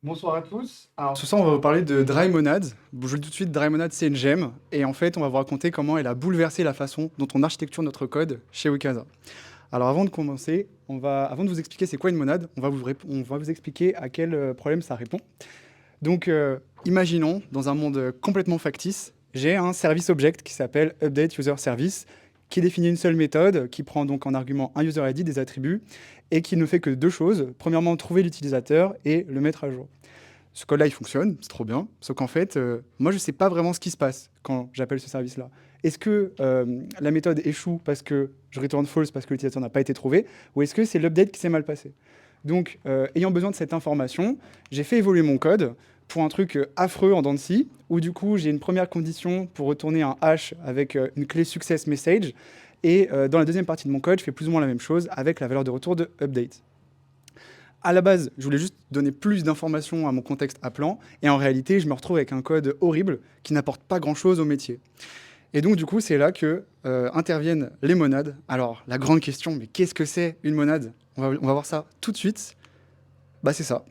Bonsoir à tous. Alors, ce soir, on va vous parler de Dry Monad. Bon, je vous le dis tout de suite, Dry Monad, c'est une gemme. Et en fait, on va vous raconter comment elle a bouleversé la façon dont on architecture notre code chez Wikasa. Alors, avant de commencer, avant de vous expliquer c'est quoi une monade, on va vous expliquer à quel problème ça répond. Donc, imaginons, dans un monde complètement factice, j'ai un service object qui s'appelle Update User Service, qui définit une seule méthode, qui prend donc en argument un user ID, des attributs, et qui ne fait que deux choses. Premièrement, trouver l'utilisateur et le mettre à jour. Ce code-là, il fonctionne, c'est trop bien. Sauf qu'en fait, moi, je ne sais pas vraiment ce qui se passe quand j'appelle ce service-là. Est-ce que la méthode échoue parce que je retourne false parce que l'utilisateur n'a pas été trouvé, ou est-ce que c'est l'update qui s'est mal passé? Donc, ayant besoin de cette information, j'ai fait évoluer mon code pour un truc affreux en dents de scie, où du coup, j'ai une première condition pour retourner un hash avec une clé success message, et dans la deuxième partie de mon code, je fais plus ou moins la même chose avec la valeur de retour de update. À la base, je voulais juste donner plus d'informations à mon contexte appelant, et en réalité, je me retrouve avec un code horrible qui n'apporte pas grand-chose au métier. Et donc, du coup, c'est là que interviennent les monades. Alors, la grande question, mais qu'est-ce que c'est une monade? On va voir ça tout de suite. Bah, c'est ça.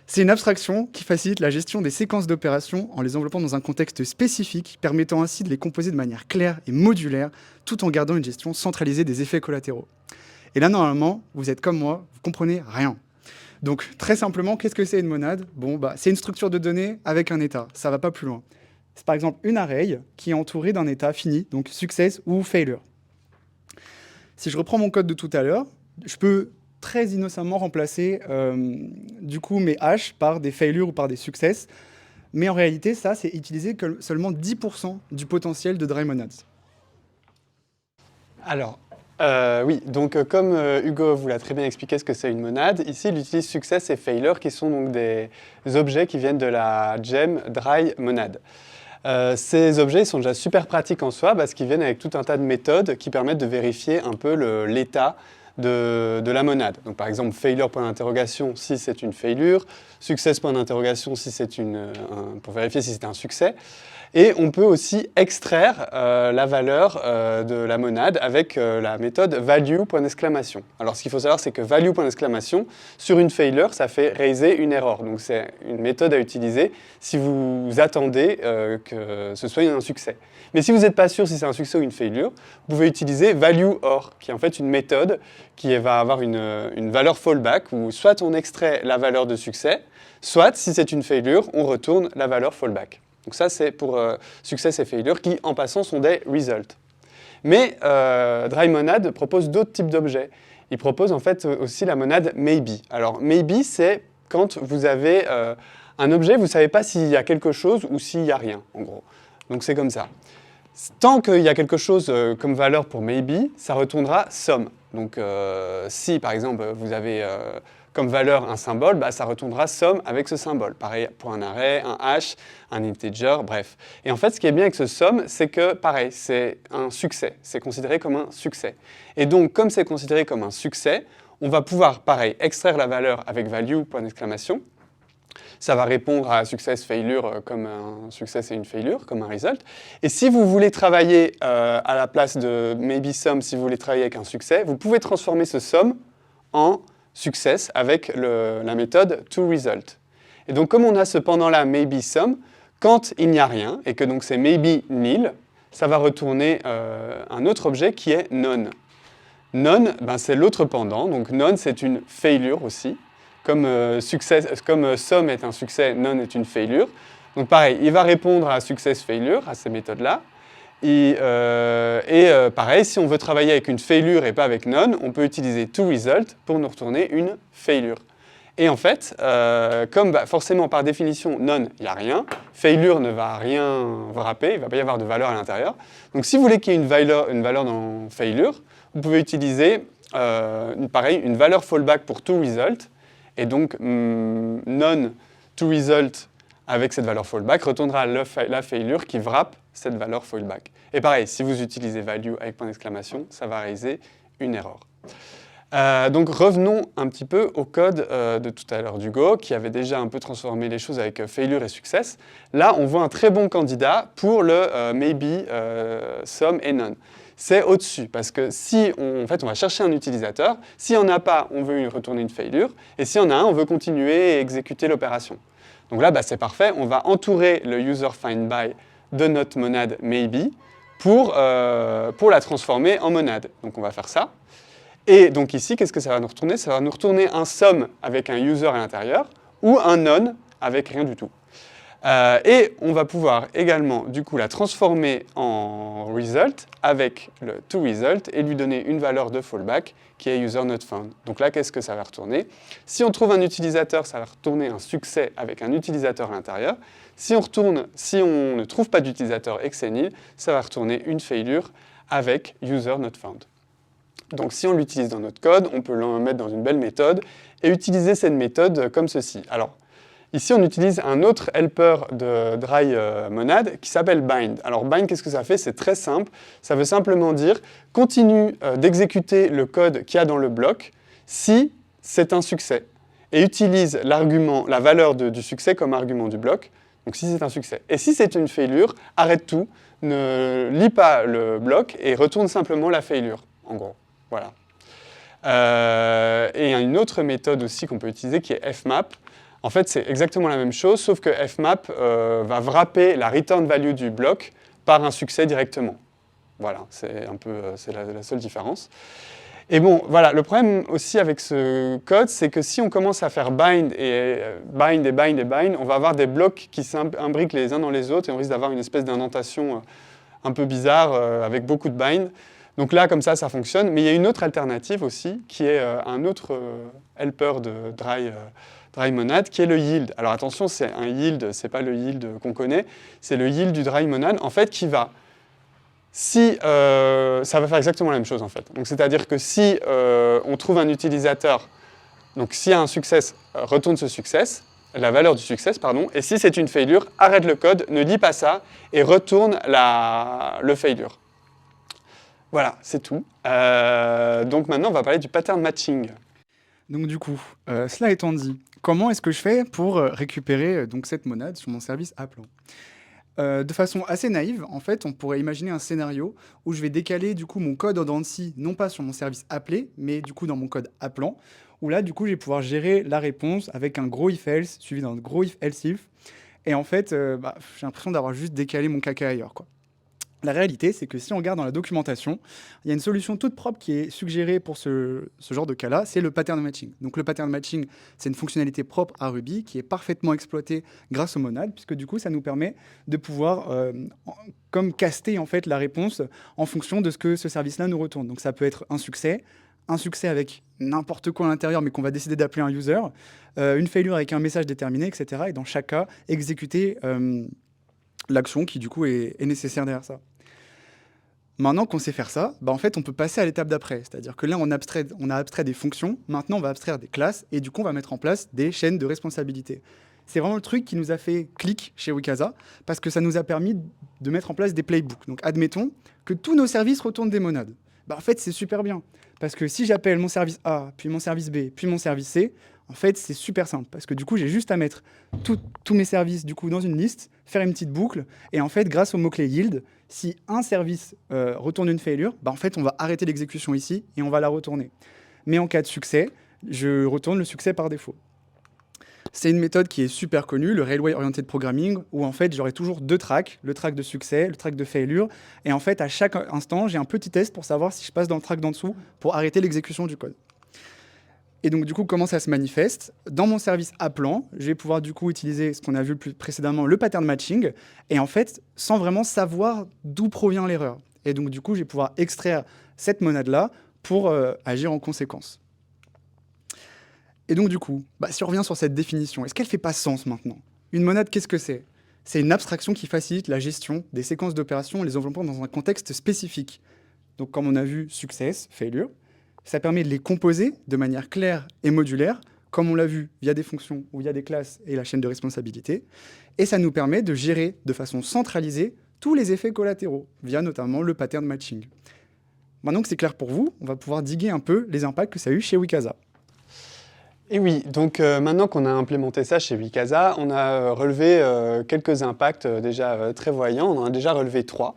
C'est une abstraction qui facilite la gestion des séquences d'opérations en les enveloppant dans un contexte spécifique, permettant ainsi de les composer de manière claire et modulaire, tout en gardant une gestion centralisée des effets collatéraux. Et là, normalement, vous êtes comme moi, vous comprenez rien. Donc, très simplement, qu'est-ce que c'est une monade? Bon, bah, c'est une structure de données avec un état. Ça va pas plus loin. C'est par exemple une array qui est entourée d'un état fini, donc success ou failure. Si je reprends mon code de tout à l'heure, je peux très innocemment remplacer du coup mes hash par des failures ou par des success. Mais en réalité, ça, c'est utiliser que seulement 10% du potentiel de Dry Monads. Alors, oui, donc comme Hugo vous l'a très bien expliqué ce que c'est une monade, ici il utilise success et failure qui sont donc des objets qui viennent de la gem dry monad. Ces objets sont déjà super pratiques en soi parce qu'ils viennent avec tout un tas de méthodes qui permettent de vérifier un peu l'état de la monade. Donc par exemple, failure point d'interrogation si c'est une failure, success point d'interrogation si c'est pour vérifier si c'est un succès. Et on peut aussi extraire la valeur de la monade avec la méthode value point d'exclamation. Alors ce qu'il faut savoir, c'est que value point d'exclamation, sur une failure, ça fait raiser une erreur. Donc c'est une méthode à utiliser si vous attendez que ce soit un succès. Mais si vous n'êtes pas sûr si c'est un succès ou une failure, vous pouvez utiliser value or, qui est en fait une méthode qui va avoir une valeur fallback, où soit on extrait la valeur de succès, soit, si c'est une failure, on retourne la valeur fallback. Donc ça, c'est pour success et failure, qui, en passant, sont des results. Mais Dry Monad propose d'autres types d'objets. Il propose en fait aussi la monade maybe. Alors maybe, c'est quand vous avez un objet, vous ne savez pas s'il y a quelque chose ou s'il n'y a rien, en gros. Donc c'est comme ça. Tant qu'il y a quelque chose comme valeur pour maybe, ça retournera somme. Donc si, par exemple, vous avez comme valeur un symbole, bah, ça retournera somme avec ce symbole. Pareil pour un array, un hash, un integer, bref. Et en fait, ce qui est bien avec ce somme, c'est que, pareil, c'est un succès. C'est considéré comme un succès. Et donc, comme c'est considéré comme un succès, on va pouvoir, pareil, extraire la valeur avec value, point d'exclamation. Ça va répondre à success, failure comme un success et une failure, comme un result. Et si vous voulez travailler à la place de maybe sum, si vous voulez travailler avec un succès, vous pouvez transformer ce sum en success avec la méthode toResult. Et donc comme on a cependant là maybe sum, quand il n'y a rien, et que donc c'est maybe nil, ça va retourner un autre objet qui est none. None, ben, c'est l'autre pendant, donc none c'est une failure aussi. Comme sum est un succès, none est une failure. Donc pareil, il va répondre à success failure, à ces méthodes-là. Et pareil, si on veut travailler avec une failure et pas avec none, on peut utiliser toResult pour nous retourner une failure. Et en fait, comme forcément par définition, none, il n'y a rien, failure ne va rien wrapper, il ne va pas y avoir de valeur à l'intérieur. Donc si vous voulez qu'il y ait une valeur dans failure, vous pouvez utiliser pareil, une valeur fallback pour toResult. Et donc, none toResult avec cette valeur fallback retournera la failure qui wrap cette valeur fallback. Et pareil, si vous utilisez value avec point d'exclamation, ça va raiser une erreur. Donc revenons un petit peu au code de tout à l'heure d'Hugo, qui avait déjà un peu transformé les choses avec failure et success. Là, on voit un très bon candidat pour le maybe, sum et none. c'est au-dessus. Parce que si on va chercher un utilisateur, s'il n'y en a pas, on veut retourner une failure, et s'il y en a un, on veut continuer et exécuter l'opération. Donc là, c'est parfait, on va entourer le user find by de notre monade maybe pour la transformer en monade. Donc on va faire ça. Et donc ici, qu'est-ce que ça va nous retourner? Ça va nous retourner un sum avec un user à l'intérieur ou un none avec rien du tout. Et on va pouvoir également du coup la transformer en result avec le toResult et lui donner une valeur de fallback qui est user not found. Donc là, qu'est-ce que ça va retourner? Si on trouve un utilisateur, ça va retourner un succès avec un utilisateur à l'intérieur. Si on ne trouve pas d'utilisateur excenil, ça va retourner une failure avec user not found. Donc si on l'utilise dans notre code, on peut le mettre dans une belle méthode et utiliser cette méthode comme ceci. Alors, ici, on utilise un autre helper de dry monad qui s'appelle bind. Alors bind, qu'est-ce que ça fait? C'est très simple. Ça veut simplement dire continue d'exécuter le code qu'il y a dans le bloc si c'est un succès et utilise l'argument, la valeur du succès comme argument du bloc. Donc si c'est un succès. Et si c'est une failure, arrête tout, ne lis pas le bloc et retourne simplement la failure, en gros. Voilà. Et il y a une autre méthode aussi qu'on peut utiliser qui est fmap. En fait, c'est exactement la même chose, sauf que fmap va wrapper la return value du bloc par un succès directement. Voilà, c'est la seule différence. Et bon, voilà, le problème aussi avec ce code, c'est que si on commence à faire bind, on va avoir des blocs qui s'imbriquent les uns dans les autres et on risque d'avoir une espèce d'indentation un peu bizarre avec beaucoup de bind. Donc là, comme ça fonctionne. Mais il y a une autre alternative aussi, qui est un autre helper de dry monad, qui est le yield. Alors attention, c'est un yield, c'est pas le yield qu'on connaît, c'est le yield du dry monad, en fait, qui va... ça va faire exactement la même chose, en fait. Donc c'est-à-dire que si on trouve un utilisateur, donc s'il y a un success, retourne ce success, la valeur du success, pardon, et si c'est une failure, arrête le code, ne lis pas ça, et retourne le failure. Voilà, c'est tout. Donc maintenant, on va parler du pattern matching. Donc du coup, cela étant dit, comment est-ce que je fais pour récupérer donc cette monade sur mon service appelant? De façon assez naïve, en fait, on pourrait imaginer un scénario où je vais décaler du coup mon code en dents de scie, non pas sur mon service appelé, mais du coup dans mon code appelant, où là du coup je vais pouvoir gérer la réponse avec un gros if-else suivi d'un gros if-else-if. Et en fait, j'ai l'impression d'avoir juste décalé mon caca ailleurs, quoi. La réalité, c'est que si on regarde dans la documentation, il y a une solution toute propre qui est suggérée pour ce genre de cas-là, c'est le pattern matching. Donc le pattern matching, c'est une fonctionnalité propre à Ruby qui est parfaitement exploitée grâce aux monades, puisque du coup, ça nous permet de pouvoir comme caster en fait la réponse en fonction de ce que ce service-là nous retourne. Donc ça peut être un succès avec n'importe quoi à l'intérieur, mais qu'on va décider d'appeler un user, une failure avec un message déterminé, etc. Et dans chaque cas, exécuter l'action qui du coup est nécessaire derrière ça. Maintenant qu'on sait faire ça, en fait, on peut passer à l'étape d'après. C'est-à-dire que là, on a abstrait des fonctions, maintenant on va abstraire des classes, et du coup, on va mettre en place des chaînes de responsabilité. C'est vraiment le truc qui nous a fait clic chez Wikasa, parce que ça nous a permis de mettre en place des playbooks. Donc, admettons que tous nos services retournent des monades. En fait, c'est super bien, parce que si j'appelle mon service A, puis mon service B, puis mon service C, en fait, c'est super simple, parce que du coup, j'ai juste à mettre tous mes services du coup, dans une liste, faire une petite boucle, et en fait, grâce au mot-clé yield, si un service retourne une failure, en fait, on va arrêter l'exécution ici, et on va la retourner. Mais en cas de succès, je retourne le succès par défaut. C'est une méthode qui est super connue, le Railway Oriented Programming, où en fait, j'aurai toujours deux tracks, le track de succès, le track de failure, et en fait, à chaque instant, j'ai un petit test pour savoir si je passe dans le track d'en dessous pour arrêter l'exécution du code. Et donc, du coup, comment ça se manifeste? Dans mon service appelant, je vais pouvoir, du coup, utiliser ce qu'on a vu plus précédemment, le pattern matching, et en fait, sans vraiment savoir d'où provient l'erreur. Et donc, du coup, je vais pouvoir extraire cette monade-là pour agir en conséquence. Et donc, du coup, si on revient sur cette définition, est-ce qu'elle ne fait pas sens maintenant? Une monade, qu'est-ce que c'est? C'est une abstraction qui facilite la gestion des séquences d'opérations en les enveloppant dans un contexte spécifique. Donc, comme on a vu, success, failure, ça permet de les composer de manière claire et modulaire, comme on l'a vu via des fonctions ou via des classes et la chaîne de responsabilité. Et ça nous permet de gérer de façon centralisée tous les effets collatéraux, via notamment le pattern matching. Maintenant que c'est clair pour vous, on va pouvoir diguer un peu les impacts que ça a eu chez Wikasa. Et oui, donc maintenant qu'on a implémenté ça chez Wikasa, on a relevé quelques impacts déjà très voyants, on en a déjà relevé 3.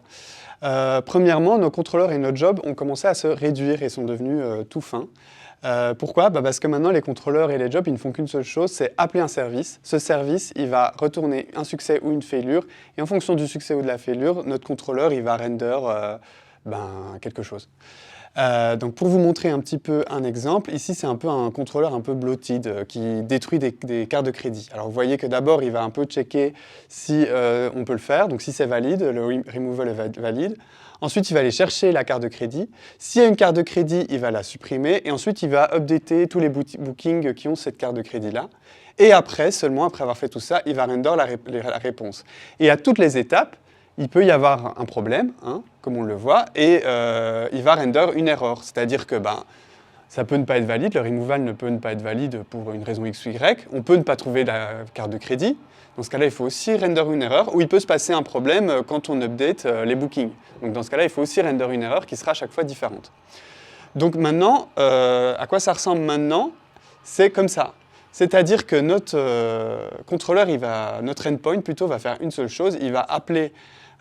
Premièrement, nos contrôleurs et nos jobs ont commencé à se réduire et sont devenus tout fins. Pourquoi? Parce que maintenant, les contrôleurs et les jobs, ils ne font qu'une seule chose, c'est appeler un service. Ce service, il va retourner un succès ou une failure. Et en fonction du succès ou de la failure, notre contrôleur, il va render quelque chose. Donc pour vous montrer un petit peu un exemple, ici c'est un peu un contrôleur un peu bloated qui détruit des cartes de crédit. Alors vous voyez que d'abord il va un peu checker si on peut le faire, donc si c'est valide, le removal est valide. Ensuite il va aller chercher la carte de crédit. S'il y a une carte de crédit, il va la supprimer et ensuite il va updater tous les bookings qui ont cette carte de crédit là. Et après, seulement après avoir fait tout ça, il va render la réponse. Et à toutes les étapes, il peut y avoir un problème, hein, comme on le voit, et il va render une erreur. C'est-à-dire que ça peut ne pas être valide, le removal ne peut ne pas être valide pour une raison X ou Y, on peut ne pas trouver la carte de crédit. Dans ce cas-là, il faut aussi render une erreur, ou il peut se passer un problème quand on update les bookings. Donc dans ce cas-là, il faut aussi render une erreur qui sera à chaque fois différente. Donc maintenant, à quoi ça ressemble maintenant? C'est comme ça. C'est-à-dire que notre contrôleur, notre endpoint plutôt, va faire une seule chose, il va appeler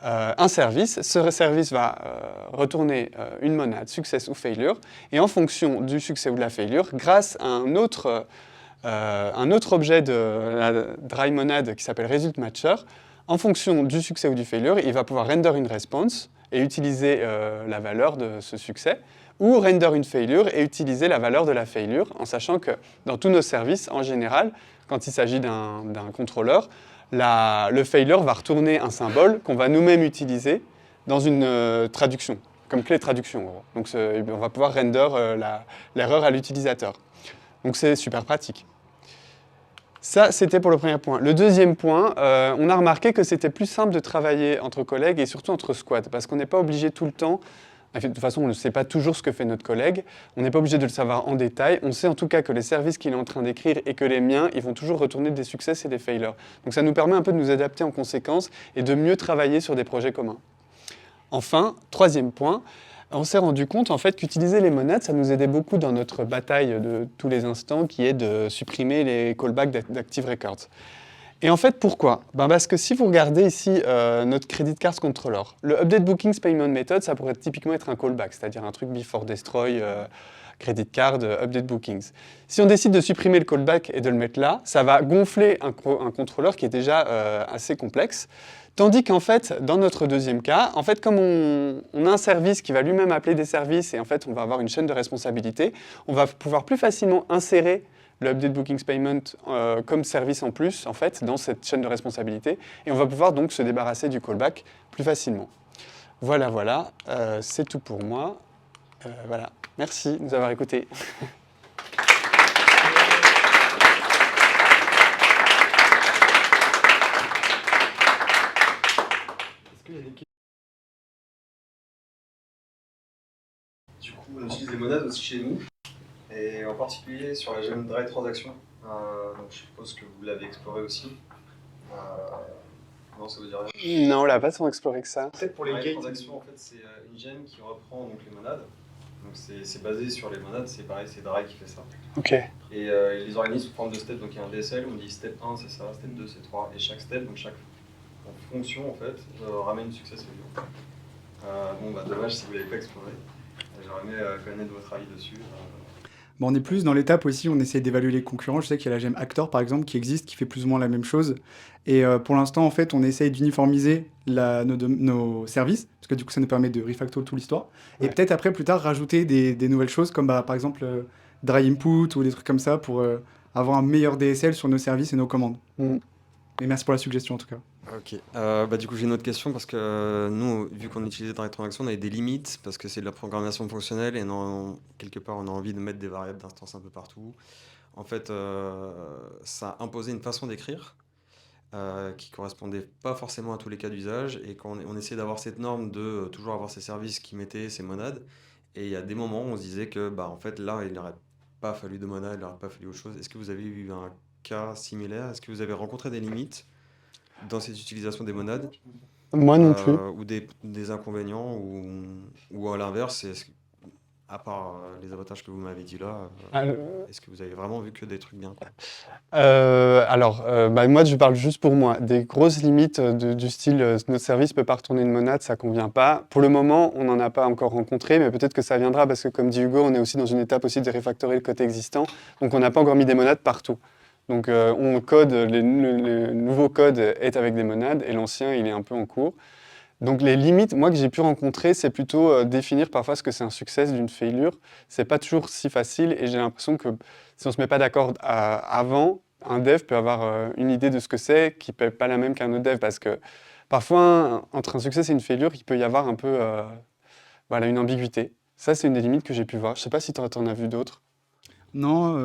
un service. Ce service va retourner une monade, success ou failure, et en fonction du succès ou de la failure, grâce à un autre objet de la dry monade qui s'appelle result matcher, en fonction du succès ou du failure, il va pouvoir render une response et utiliser la valeur de ce succès, ou render une failure et utiliser la valeur de la failure, en sachant que dans tous nos services, en général, quand il s'agit d'un contrôleur, le failure va retourner un symbole qu'on va nous-mêmes utiliser dans une traduction, comme clé de traduction. Donc on va pouvoir render l'erreur à l'utilisateur. Donc c'est super pratique. Ça, c'était pour le premier point. Le deuxième point, on a remarqué que c'était plus simple de travailler entre collègues et surtout entre squads, parce qu'on n'est pas obligé tout le temps. De toute façon, on ne sait pas toujours ce que fait notre collègue. On n'est pas obligé de le savoir en détail. On sait en tout cas que les services qu'il est en train d'écrire et que les miens, ils vont toujours retourner des succès et des failures. Donc ça nous permet un peu de nous adapter en conséquence et de mieux travailler sur des projets communs. Enfin, troisième point, on s'est rendu compte en fait qu'utiliser les monades, ça nous aidait beaucoup dans notre bataille de tous les instants qui est de supprimer les callbacks d'Active Records. Et en fait, pourquoi? Parce que si vous regardez ici notre Credit Card Controller, le Update Bookings Payment Method, ça pourrait typiquement être un callback, c'est-à-dire un truc before destroy, Credit Card, Update Bookings. Si on décide de supprimer le callback et de le mettre là, ça va gonfler un contrôleur qui est déjà assez complexe. Tandis qu'en fait, dans notre deuxième cas, en fait, comme on a un service qui va lui-même appeler des services et en fait, on va avoir une chaîne de responsabilité, on va pouvoir plus facilement insérer le Update Bookings Payment comme service en plus, en fait, dans cette chaîne de responsabilité. Et on va pouvoir donc se débarrasser du callback plus facilement. Voilà, c'est tout pour moi. Voilà, merci de nous avoir écoutés. Du coup, on utilise des monades aussi chez nous, et en particulier sur la gemme Dry Transaction. Donc je suppose que vous l'avez exploré aussi. Non, ça vous dit rien? Non, on l'a pas tant exploré que ça. Peut-être pour les Dry Transactions, en fait, c'est une gemme qui reprend donc, les monades. Donc c'est basé sur les monades, c'est pareil, c'est Dry qui fait ça. Ok. Et il les organise sous forme de steps, donc il y a un DSL, on dit step 1 c'est ça, step 2 c'est 3, et chaque step, donc chaque fonction en fait, ramène une success failure. Dommage si vous ne l'avez pas exploré. J'aurais aimé connaître votre avis dessus. On est plus dans l'étape aussi, on essaie d'évaluer les concurrents. Je sais qu'il y a la gemme Actor, par exemple, qui existe, qui fait plus ou moins la même chose. Et pour l'instant, en fait, on essaye d'uniformiser nos services, parce que du coup, ça nous permet de refactor toute l'histoire. Ouais. Et peut-être après, plus tard, rajouter des nouvelles choses, comme par exemple Dry Input ou des trucs comme ça, pour avoir un meilleur DSL sur nos services et nos commandes. Et merci pour la suggestion, en tout cas. Ok, du coup j'ai une autre question parce que nous, vu qu'on utilisait Dry Transaction, on avait des limites parce que c'est de la programmation fonctionnelle et quelque part on a envie de mettre des variables d'instance un peu partout. En fait, ça imposait une façon d'écrire qui correspondait pas forcément à tous les cas d'usage et quand on essayait d'avoir cette norme de toujours avoir ces services qui mettaient ces monades et il y a des moments où on se disait que en fait là il n'aurait pas fallu de monades, il n'aurait pas fallu autre chose. Est-ce que vous avez eu un cas similaire? Est-ce que vous avez rencontré des limites dans cette utilisation des monades? Moi non plus. Ou des inconvénients, ou à l'inverse, à part les avantages que vous m'avez dit là, est-ce que vous avez vraiment vu que des trucs bien, quoi? Moi, je parle juste pour moi. Des grosses limites du style notre service peut pas retourner une monade, ça convient pas. Pour le moment, on n'en a pas encore rencontré, mais peut-être que ça viendra parce que, comme dit Hugo, on est aussi dans une étape aussi de refactorer le code existant. Donc, on n'a pas encore mis des monades partout. Donc, on code, le nouveau code est avec des monades et l'ancien, il est un peu en cours. Donc les limites, moi, que j'ai pu rencontrer, c'est plutôt définir parfois ce que c'est un succès d'une failure. C'est pas toujours si facile et j'ai l'impression que si on se met pas d'accord avant, un dev peut avoir une idée de ce que c'est qui peut être pas la même qu'un autre dev parce que parfois, entre un succès et une failure, il peut y avoir un peu une ambiguïté. Ça, c'est une des limites que j'ai pu voir. Je sais pas si tu en as vu d'autres. Non,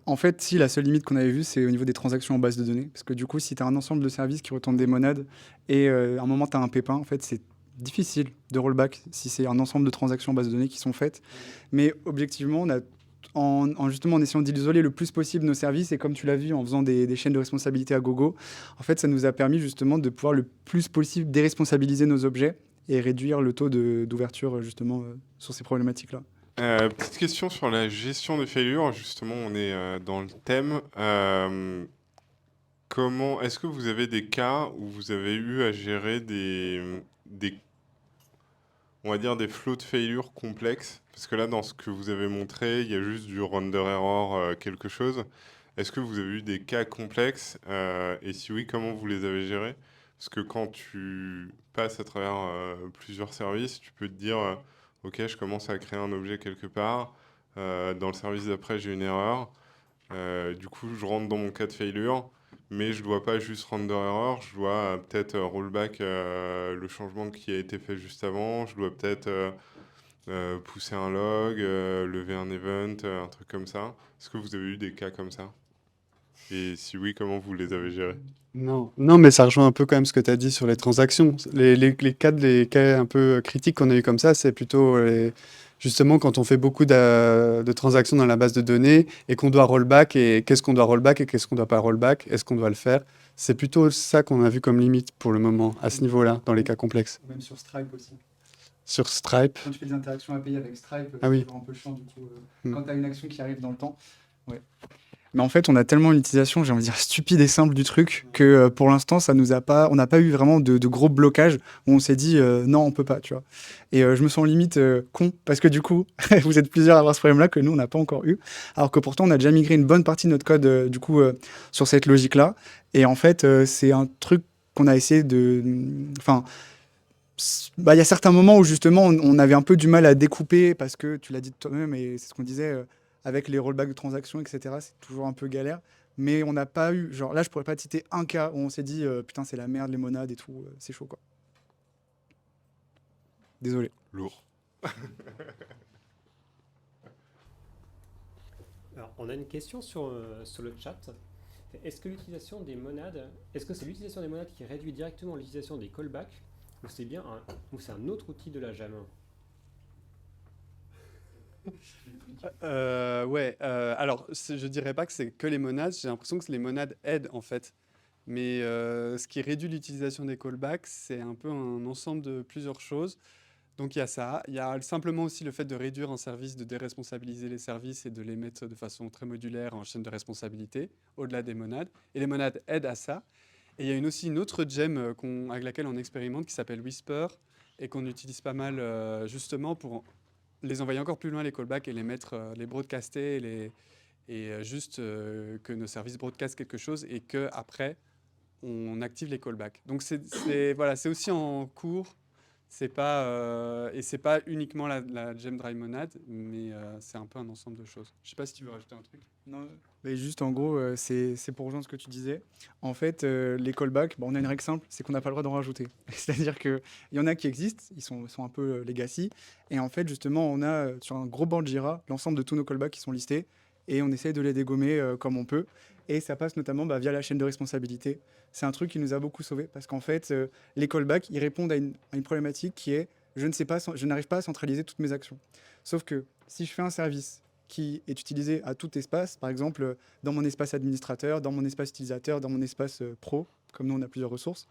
en fait, si, la seule limite qu'on avait vue, c'est au niveau des transactions en base de données. Parce que du coup, si tu as un ensemble de services qui retournent des monades et à un moment, tu as un pépin, en fait, c'est difficile de rollback si c'est un ensemble de transactions en base de données qui sont faites. Mais objectivement, on a, justement en essayant d'isoler le plus possible nos services et comme tu l'as vu, en faisant des chaînes de responsabilité à gogo, en fait, ça nous a permis justement de pouvoir le plus possible déresponsabiliser nos objets et réduire le taux d'ouverture justement sur ces problématiques-là. Petite question sur la gestion des failures. Justement, on est dans le thème. Est-ce que vous avez des cas où vous avez eu à gérer on va dire des flows de failures complexes? Parce que là, dans ce que vous avez montré, il y a juste du render error, quelque chose. Est-ce que vous avez eu des cas complexes? Et si oui, comment vous les avez gérés? Parce que quand tu passes à travers plusieurs services, tu peux te dire, OK, je commence à créer un objet quelque part. Dans le service d'après, j'ai une erreur. Du coup, je rentre dans mon cas de failure, mais je dois pas juste render error, je dois peut-être rollback le changement qui a été fait juste avant, je dois peut-être pousser un log, lever un event, un truc comme ça. Est-ce que vous avez eu des cas comme ça? Et si oui, comment vous les avez gérés? Non, non, mais ça rejoint un peu quand même ce que tu as dit sur les transactions. Les cas un peu critiques qu'on a eu comme ça, c'est plutôt justement quand on fait beaucoup de transactions dans la base de données et qu'on doit rollback et qu'est-ce qu'on doit rollback et qu'est-ce qu'on doit pas rollback, est-ce qu'on doit le faire? C'est plutôt ça qu'on a vu comme limite pour le moment, à ce niveau-là, dans les cas complexes. Même sur Stripe aussi. Sur Stripe, Quand tu fais des interactions API avec Stripe, Ah oui. c'est toujours un peu chiant du coup. Mm. Quand tu as une action qui arrive dans le temps. Ouais. Mais en fait, on a tellement une utilisation, j'ai envie de dire, stupide et simple du truc que pour l'instant, on n'a pas eu vraiment de gros blocages où on s'est dit non, on peut pas, tu vois. Et je me sens limite con parce que du coup, vous êtes plusieurs à avoir ce problème-là que nous, on n'a pas encore eu. Alors que pourtant, on a déjà migré une bonne partie de notre code du coup sur cette logique-là. Et en fait, c'est un truc qu'on a essayé de. Enfin. Il y a certains moments où justement on avait un peu du mal à découper parce que tu l'as dit toi-même et c'est ce qu'on disait avec les rollbacks de transactions, etc. C'est toujours un peu galère. Mais on n'a pas eu, genre là je pourrais pas te citer un cas où on s'est dit putain c'est la merde les monades et tout, c'est chaud quoi. Désolé. Lourd. Alors, on a une question sur le chat. Est-ce que l'utilisation des monades, est-ce que c'est l'utilisation des monades qui réduit directement l'utilisation des callbacks ou c'est un autre outil de la JAM? Je dirais pas que c'est que les monades, j'ai l'impression que les monades aident en fait. Mais ce qui réduit l'utilisation des callbacks, c'est un peu un ensemble de plusieurs choses. Donc il y a ça, il y a simplement aussi le fait de réduire un service, de déresponsabiliser les services et de les mettre de façon très modulaire en chaîne de responsabilité, au-delà des monades. Et les monades aident à ça. Et il y a aussi une autre gem avec laquelle on expérimente qui s'appelle Whisper et qu'on utilise pas mal justement pour les envoyer encore plus loin les callbacks et les mettre, les broadcaster que nos services broadcastent quelque chose et que après on active les callbacks. Donc voilà, c'est aussi en cours. C'est pas uniquement la gem dry monad, mais c'est un peu un ensemble de choses. Je sais pas si tu veux rajouter un truc. Non, mais juste en gros, c'est pour rejoindre ce que tu disais. En fait, les callbacks, on a une règle simple, c'est qu'on n'a pas le droit d'en rajouter. C'est-à-dire qu'il y en a qui existent, ils sont un peu legacy. Et en fait, justement, on a sur un gros banc de Jira l'ensemble de tous nos callbacks qui sont listés. Et on essaye de les dégommer comme on peut. Et ça passe notamment via la chaîne de responsabilité. C'est un truc qui nous a beaucoup sauvés parce qu'en fait, les callbacks, ils répondent à une problématique qui est je n'arrive pas à centraliser toutes mes actions. Sauf que si je fais un service qui est utilisé à tout espace, par exemple dans mon espace administrateur, dans mon espace utilisateur, dans mon espace pro, comme nous on a plusieurs ressources,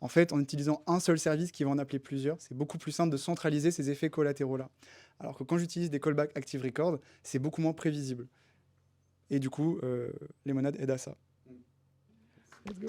En fait, en utilisant un seul service qui va en appeler plusieurs, c'est beaucoup plus simple de centraliser ces effets collatéraux-là. Alors que quand j'utilise des callbacks active record, c'est beaucoup moins prévisible. Et du coup, les monades aident à ça. Let's go.